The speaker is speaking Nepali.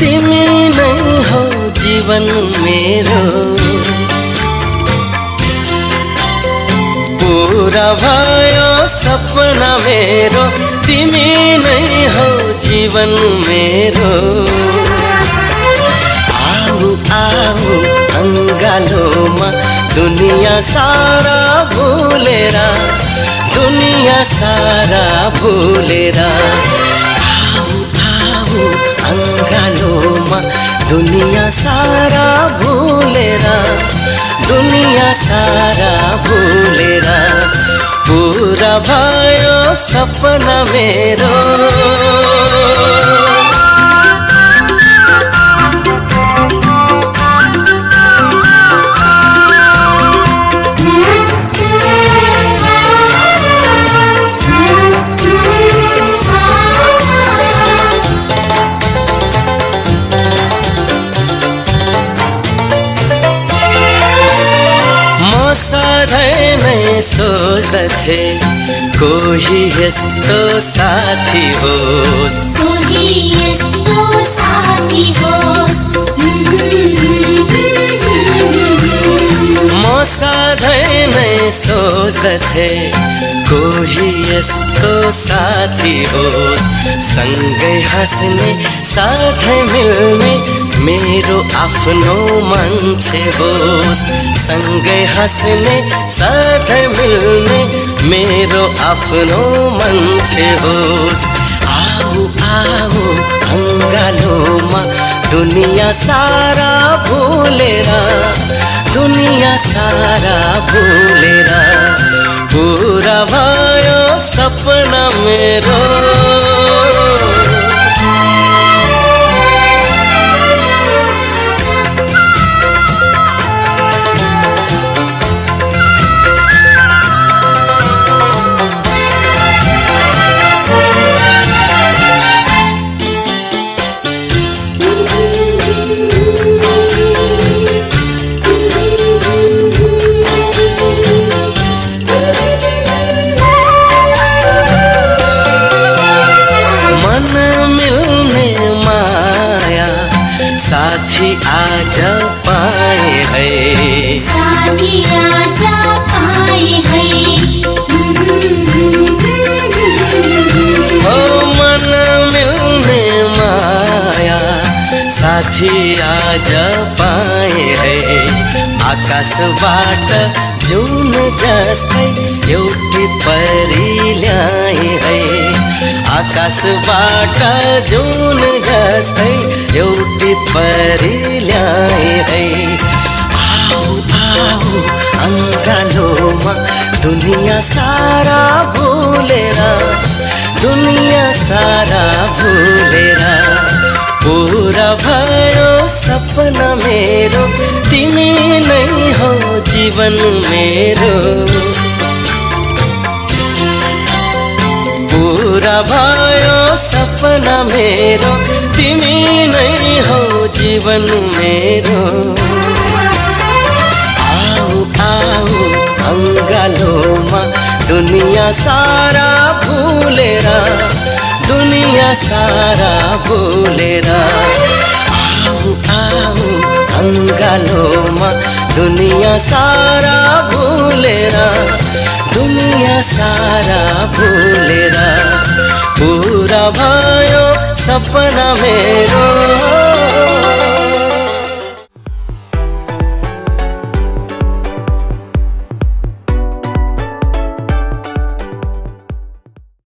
तिमी नै हो जीवन मेरो। पूरा भयो सपना मेरो, तिमी नै हो जीवन मेरो। आऊ आऊ अंगालोमा दुनिया सारा भूलेर, दुनिया सारा भूलेर। आऊ आऊ अंगालोमा दुनिया सारा भूलेर, दुनिया सारा भूलेर। पूरा भयो सपना मेरो। सधैँ नै सोच्दथे कोही यस्तो साथी होस्, कोही यस्तो साथी होस्। म सधैँ नै सोच्दथे कोही यस्तो साथी होस्, सँगै हाँस्ने साथै मिल्ने मेरो आफ्नो मान्छे होस्, सँगै हाँस्ने साथै मिल्ने मेरो आफ्नो मान्छे होस्। आऊ आऊ अंगालोमा दुनिया सारा भूलेर, दुनिया सारा भूलेर। पूरा भयो सपना मेरो। साथी आज पाए है, साथी आज पाए है। ओ मन मिल्ने माया साथी आज पाए है। आकाशबाट जुन जस्तै एउटी परी ल्याए है, आकाशबाट जुन जस्तै एउटी परी ल्याए है। आऊ आऊ अंगालोमा दुनिया सारा भूलेर, दुनिया सारा भूलेर। पूरा भयो सपना मेरो, तिमी नै हो जीवन मेरो। पूरा भयो सपना मेरो, तिमी नै हो जीवन मेरो। आऊ आऊ अंगालोमा दुनिया सारा भूलेर, दुनिया सारा भूलेर। आऊ आऊ अंगालोमा दुनिया सारा भूलेर, दुनिया सारा भूलेर। पूरा भयो सपना मेरो।